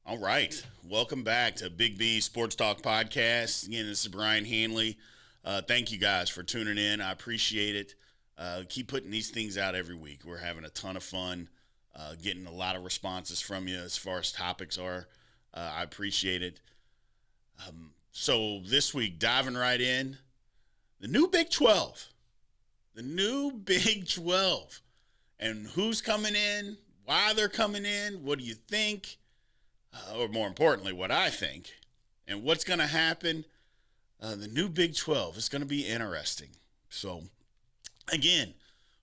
All right. Welcome back to Big B Sports Talk Podcast. Again, this is Brian Hanley. Thank you guys for tuning in. I appreciate it. Keep putting these things out every week. We're having a ton of fun, getting a lot of responses from you as far as topics are. I appreciate it. So this week, diving right in, the new Big 12. The new Big 12. And who's coming in, why they're coming in, what do you think? Or more importantly, what I think, and what's going to happen. The new Big 12 is going to be interesting. So, again,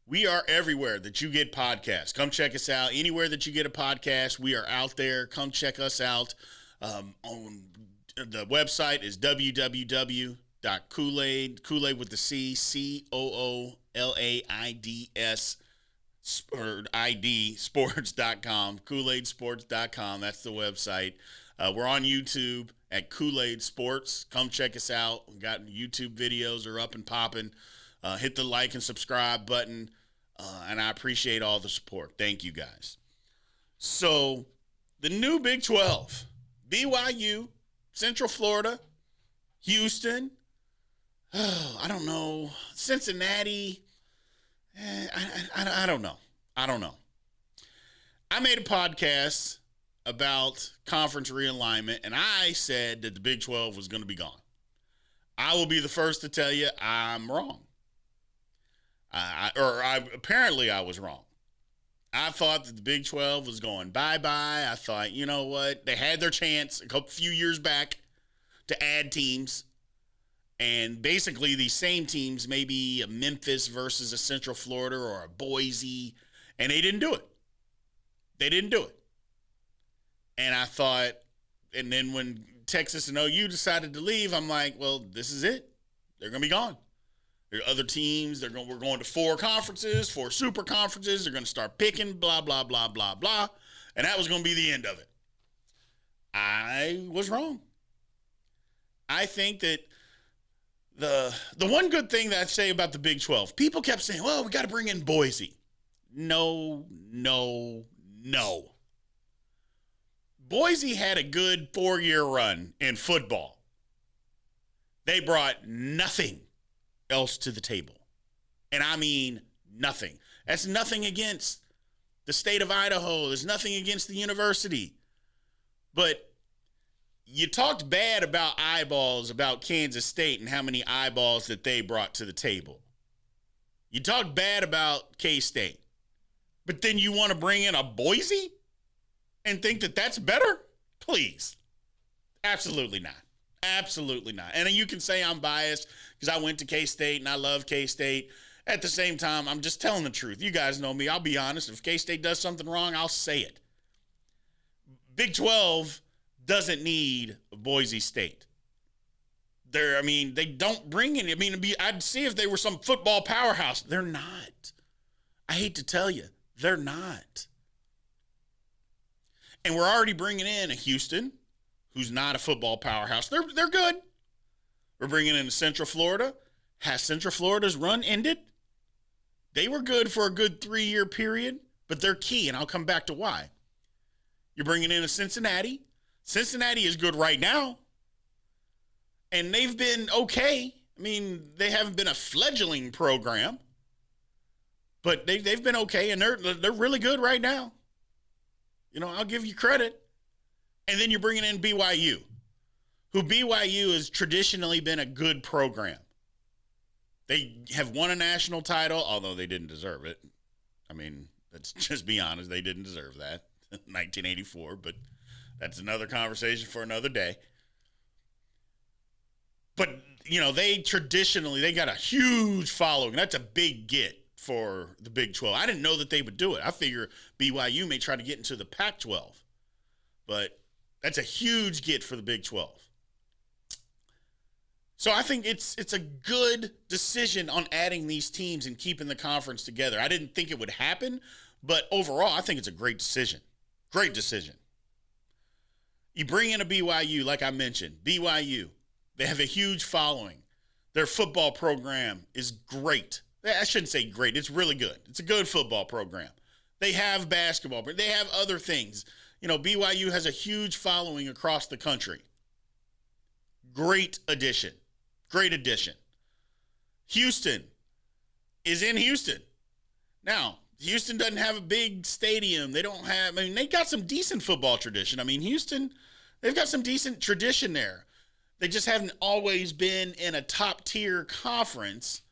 we are everywhere that you get podcasts. Come check us out. Anywhere that you get a podcast, we are out there. Come check us out. On the website is www.Kool-Aid, Kool-Aid with the C, Koolaids, or ID sports.com, Kool-Aid-sports.com. That's the website. We're on YouTube at Kool-Aid Sports. Come check us out. We've got YouTube videos are up and popping. Hit the like and subscribe button. And I appreciate all the support. Thank you guys. So the new Big 12, BYU, Central Florida, Houston, I don't know, Cincinnati, I don't know. I made a podcast about conference realignment, and I said that the Big 12 was going to be gone. I will be the first to tell you I'm wrong. Apparently I was wrong. I thought that the Big 12 was going bye-bye. I thought, you know what? They had their chance a few years back to add teams. And basically these same teams, maybe a Memphis versus a Central Florida or a Boise, and they didn't do it. And I thought, and then when Texas and OU decided to leave, I'm like, well, this is it. They're going to be gone. There are other teams. We're going to 4 conferences, 4 super conferences. They're going to start picking, blah, blah, blah, blah, blah. And that was going to be the end of it. I was wrong. I think that the one good thing that I'd say about the Big 12, people kept saying, well, we got to bring in Boise. No. Boise had a good 4-year run in football. They brought nothing else to the table. And I mean nothing. That's nothing against the state of Idaho. There's nothing against the university. But you talked bad about eyeballs, about Kansas State and how many eyeballs that they brought to the table. You talked bad about K-State. But then you want to bring in a Boise and think that that's better? Please. Absolutely not. Absolutely not. And you can say I'm biased because I went to K-State and I love K-State. At the same time, I'm just telling the truth. You guys know me. I'll be honest. If K-State does something wrong, I'll say it. Big 12 doesn't need Boise State. They don't bring any. I'd see if they were some football powerhouse. They're not. I hate to tell you, they're not. And we're already bringing in a Houston, who's not a football powerhouse. They're good. We're bringing in Central Florida. Has Central Florida's run ended? They were good for a good 3-year period, but they're key, and I'll come back to why. You're bringing in a Cincinnati. Cincinnati is good right now, and they've been okay. They haven't been a fledgling program, but they've been okay, and they're really good right now. I'll give you credit. And then you're bringing in BYU, who BYU has traditionally been a good program. They have won a national title, although they didn't deserve it. Let's just be honest. They didn't deserve that in 1984, but that's another conversation for another day. But, they got a huge following. That's a big get for the Big 12. I didn't know that they would do it. I figure BYU may try to get into the Pac-12. But that's a huge get for the Big 12. So I think it's a good decision on adding these teams and keeping the conference together. I didn't think it would happen, but overall, I think it's a great decision. Great decision. You bring in a BYU, like I mentioned. BYU, they have a huge following. Their football program is great. I shouldn't say great. It's really good. It's a good football program. They have basketball. They have other things. BYU has a huge following across the country. Great addition. Great addition. Houston is in Houston. Now, Houston doesn't have a big stadium. They got some decent football tradition. Houston, they've got some decent tradition there. They just haven't always been in a top-tier conference.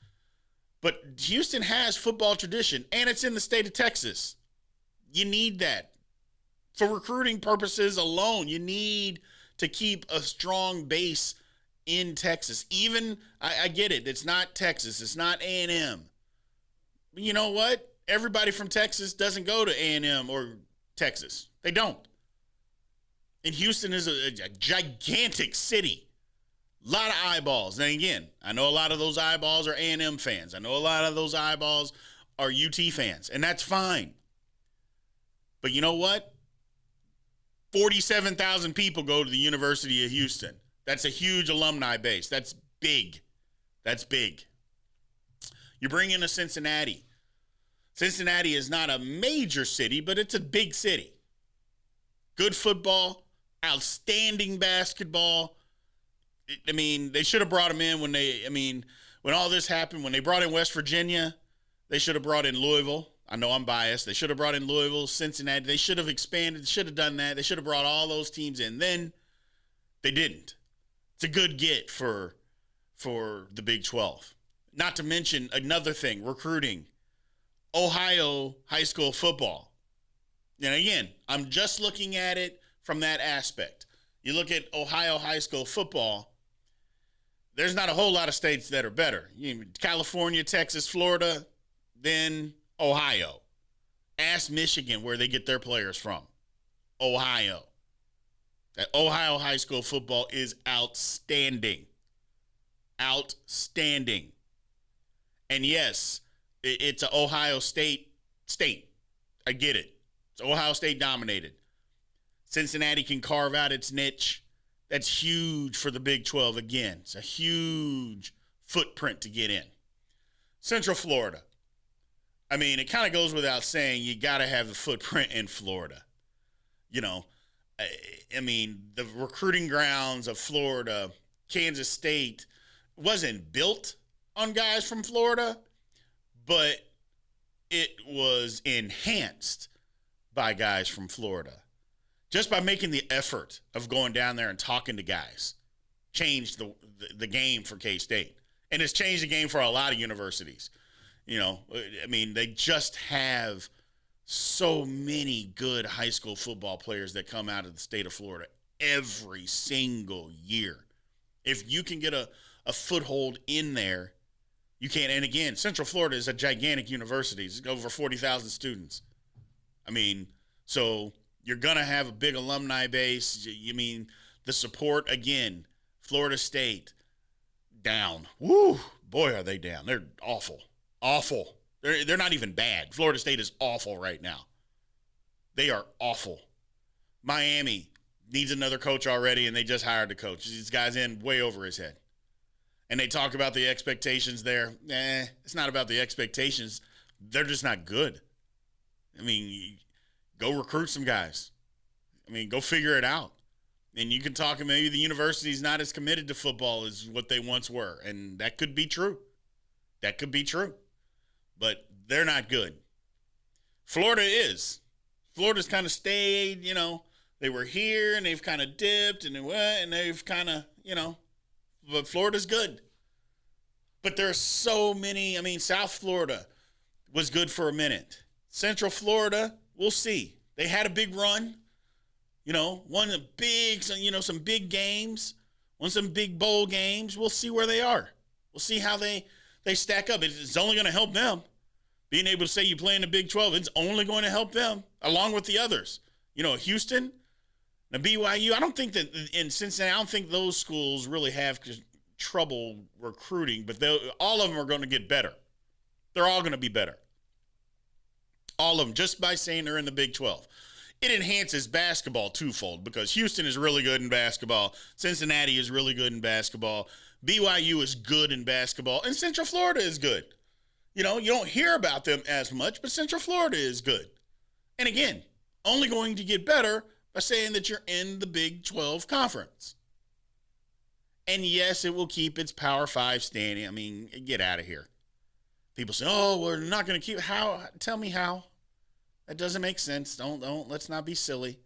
But Houston has football tradition, and it's in the state of Texas. You need that. For recruiting purposes alone, you need to keep a strong base in Texas. Even, I get it, it's not Texas, it's not A&M. But you know what? Everybody from Texas doesn't go to A&M or Texas. They don't. And Houston is a gigantic city. A lot of eyeballs. And again, I know a lot of those eyeballs are A&M fans. I know a lot of those eyeballs are UT fans, and that's fine. But you know what? 47,000 people go to the University of Houston. That's a huge alumni base. That's big. That's big. You bring in a Cincinnati. Cincinnati is not a major city, but it's a big city. Good football, outstanding basketball. They should have brought him in when all this happened, when they brought in West Virginia, they should have brought in Louisville. I know I'm biased. They should have brought in Louisville, Cincinnati. They should have expanded, should have done that. They should have brought all those teams in. Then they didn't. It's a good get for the Big 12. Not to mention another thing, recruiting. Ohio high school football. And again, I'm just looking at it from that aspect. You look at Ohio high school football, there's not a whole lot of states that are better. California, Texas, Florida, then Ohio. Ask Michigan where they get their players from. Ohio. That Ohio high school football is outstanding. Outstanding. And yes, it's an Ohio State. I get it. It's Ohio State dominated. Cincinnati can carve out its niche. That's huge for the Big 12 again. It's a huge footprint to get in. Central Florida. It kind of goes without saying you got to have a footprint in Florida. The recruiting grounds of Florida, Kansas State, wasn't built on guys from Florida, but it was enhanced by guys from Florida. Just by making the effort of going down there and talking to guys changed the game for K-State. And it's changed the game for a lot of universities. They just have so many good high school football players that come out of the state of Florida every single year. If you can get a foothold in there, you can. And again, Central Florida is a gigantic university. It's over 40,000 students. So you're going to have a big alumni base. The support, again, Florida State, down. Woo, boy, are they down. They're awful. Awful. They're not even bad. Florida State is awful right now. They are awful. Miami needs another coach already, and they just hired the coach. This guy's in way over his head. And they talk about the expectations there. It's not about the expectations. They're just not good. Go recruit some guys. Go figure it out. And you can talk, maybe the university's not as committed to football as what they once were. And that could be true. That could be true. But they're not good. Florida is. Florida's kind of stayed, they were here and they've kind of dipped and they've kind of, but Florida's good. But there's so many, South Florida was good for a minute. Central Florida, we'll see. They had a big run, won a big, some big games, won some big bowl games. We'll see where they are. We'll see how they stack up. It's only going to help them. Being able to say you play in the Big 12, it's only going to help them along with the others. Houston, the BYU, I don't think that in Cincinnati, I don't think those schools really have trouble recruiting, but all of them are going to get better. They're all going to be better. All of them, just by saying they're in the Big 12. It enhances basketball twofold because Houston is really good in basketball. Cincinnati is really good in basketball. BYU is good in basketball. And Central Florida is good. You don't hear about them as much, but Central Florida is good. And again, only going to get better by saying that you're in the Big 12 conference. And yes, it will keep its Power 5 standing. I mean, get out of here. People say, oh, we're not going to keep. How? Tell me how. That doesn't make sense. Let's not be silly.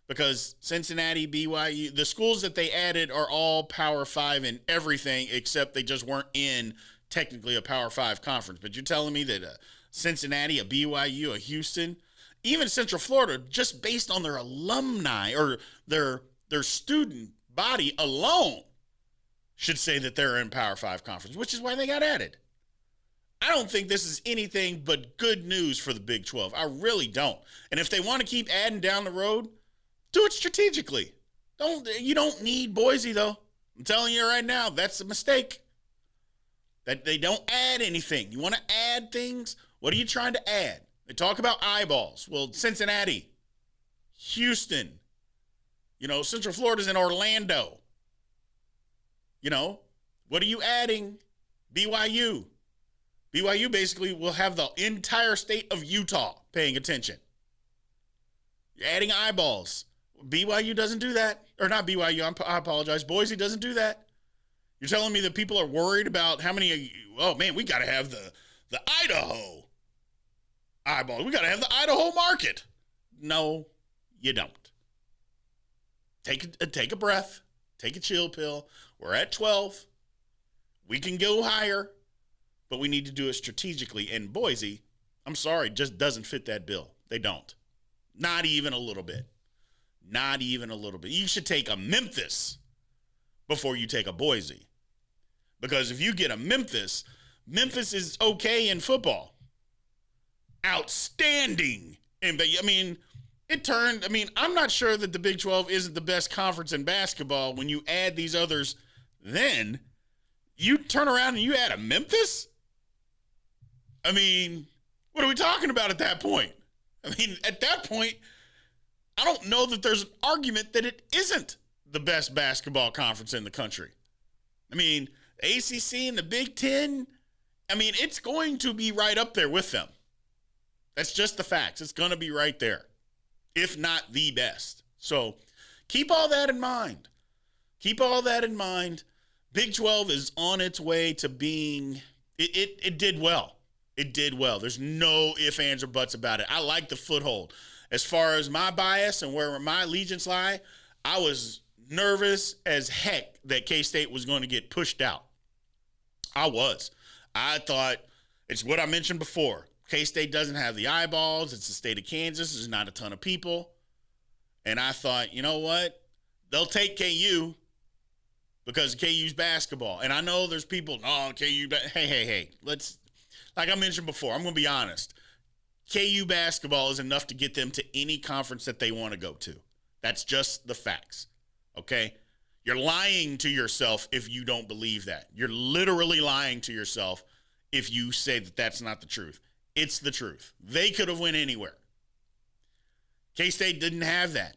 Because Cincinnati, BYU, the schools that they added are all Power 5 in everything, except they just weren't in technically a Power 5 conference. But you're telling me that Cincinnati, a BYU, a Houston, even Central Florida, just based on their alumni or their student body alone, should say that they're in Power 5 conference, which is why they got added. I don't think this is anything but good news for the Big 12. I really don't. And if they want to keep adding down the road, do it strategically. You don't need Boise, though. I'm telling you right now, that's a mistake. That they don't add anything. You want to add things? What are you trying to add? They talk about eyeballs. Well, Cincinnati, Houston, Central Florida's in Orlando. What are you adding? BYU. BYU basically will have the entire state of Utah paying attention. You're adding eyeballs. BYU doesn't do that. Or not BYU, I apologize. Boise doesn't do that. You're telling me that people are worried about how many, we got to have the Idaho eyeball. We got to have the Idaho market. No, you don't. Take a breath. Take a chill pill. We're at 12. We can go higher, but we need to do it strategically. And Boise, I'm sorry, just doesn't fit that bill. They don't. Not even a little bit. Not even a little bit. You should take a Memphis before you take a Boise. Because if you get a Memphis is okay in football. Outstanding. And I'm not sure that the Big 12 isn't the best conference in basketball when you add these others. Then you turn around and you add a Memphis? What are we talking about at that point? At that point, I don't know that there's an argument that it isn't the best basketball conference in the country. The ACC and the Big Ten, it's going to be right up there with them. That's just the facts. It's going to be right there, if not the best. So keep all that in mind. Keep all that in mind. Big 12 is on its way to being, it did well. It did well. There's no ifs, ands, or buts about it. I like the foothold. As far as my bias and where my allegiance lie, I was nervous as heck that K-State was going to get pushed out. I was. I thought, it's what I mentioned before. K-State doesn't have the eyeballs. It's the state of Kansas. There's not a ton of people. And I thought, you know what? They'll take KU because KU's basketball. And I know there's people, KU, hey. Let's, like I mentioned before, I'm going to be honest. KU basketball is enough to get them to any conference that they want to go to. That's just the facts, okay? You're lying to yourself if you don't believe that. You're literally lying to yourself if you say that that's not the truth. It's the truth. They could have went anywhere. K-State didn't have that.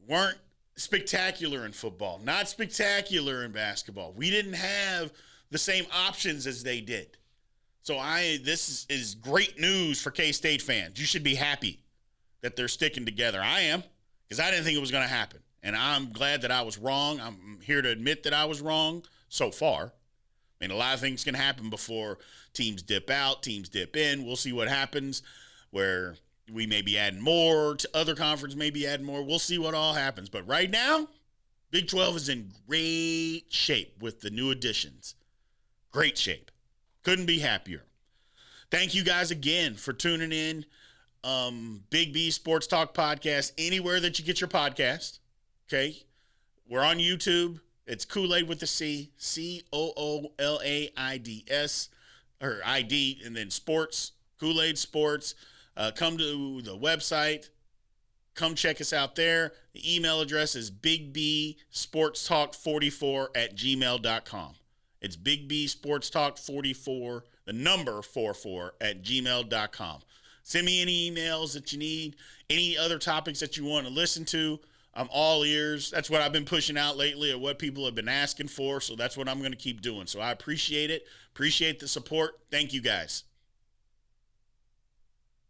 Weren't spectacular in football. Not spectacular in basketball. We didn't have the same options as they did. So this is great news for K-State fans. You should be happy that they're sticking together. I am, because I didn't think it was going to happen. And I'm glad that I was wrong. I'm here to admit that I was wrong so far. A lot of things can happen before teams dip out, teams dip in. We'll see what happens, where we may be adding more to other conference, maybe add more. We'll see what all happens. But right now, Big 12 is in great shape with the new additions. Great shape. Couldn't be happier. Thank you guys again for tuning in. Big B Sports Talk Podcast, anywhere that you get your podcast. Okay. We're on YouTube. It's Kool-Aid with the C, Coolaids, or ID, and then sports, Kool-Aid Sports. Come to the website. Come check us out there. The email address is bigbsportstalk44@gmail.com. It's bigbsportstalk44, the number 44@gmail.com. Send me any emails that you need, any other topics that you want to listen to. I'm all ears. That's what I've been pushing out lately, or what people have been asking for. So that's what I'm going to keep doing. So I appreciate it. Appreciate the support. Thank you guys.